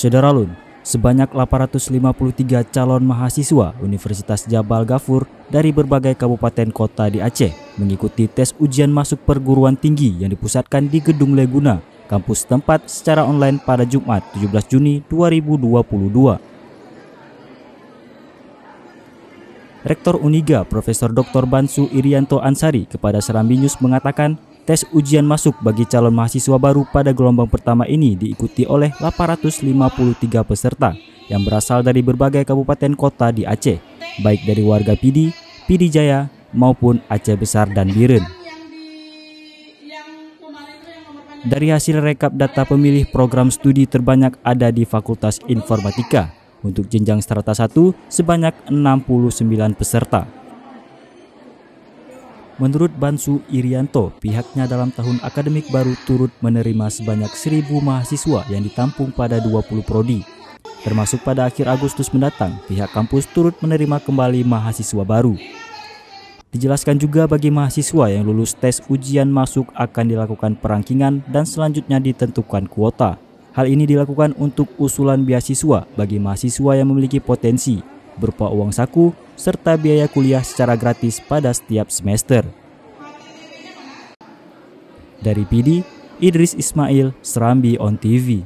Saudaralun, sebanyak 853 calon mahasiswa Universitas Jabal Ghafur dari berbagai kabupaten kota di Aceh mengikuti tes ujian masuk perguruan tinggi yang dipusatkan di Gedung Leguna, kampus tempat secara online pada Jumat 17 Juni 2022. Rektor Uniga Profesor Dr. Bansu Irianto Ansari kepada Serambi News mengatakan tes ujian masuk bagi calon mahasiswa baru pada gelombang pertama ini diikuti oleh 853 peserta yang berasal dari berbagai kabupaten kota di Aceh, baik dari warga Pidi, Pidi Jaya, maupun Aceh Besar dan Biren. Dari hasil rekap data pemilih, program studi terbanyak ada di Fakultas Informatika untuk jenjang strata 1 sebanyak 69 peserta. Menurut Bansu Irianto, pihaknya dalam tahun akademik baru turut menerima sebanyak 1.000 mahasiswa yang ditampung pada 20 prodi. Termasuk pada akhir Agustus mendatang, pihak kampus turut menerima kembali mahasiswa baru. Dijelaskan juga bagi mahasiswa yang lulus tes ujian masuk akan dilakukan perangkingan dan selanjutnya ditentukan kuota. Hal ini dilakukan untuk usulan beasiswa bagi mahasiswa yang memiliki potensi, berupa uang saku, serta biaya kuliah secara gratis pada setiap semester. Dari Pidi, Idris Ismail, Serambi On TV.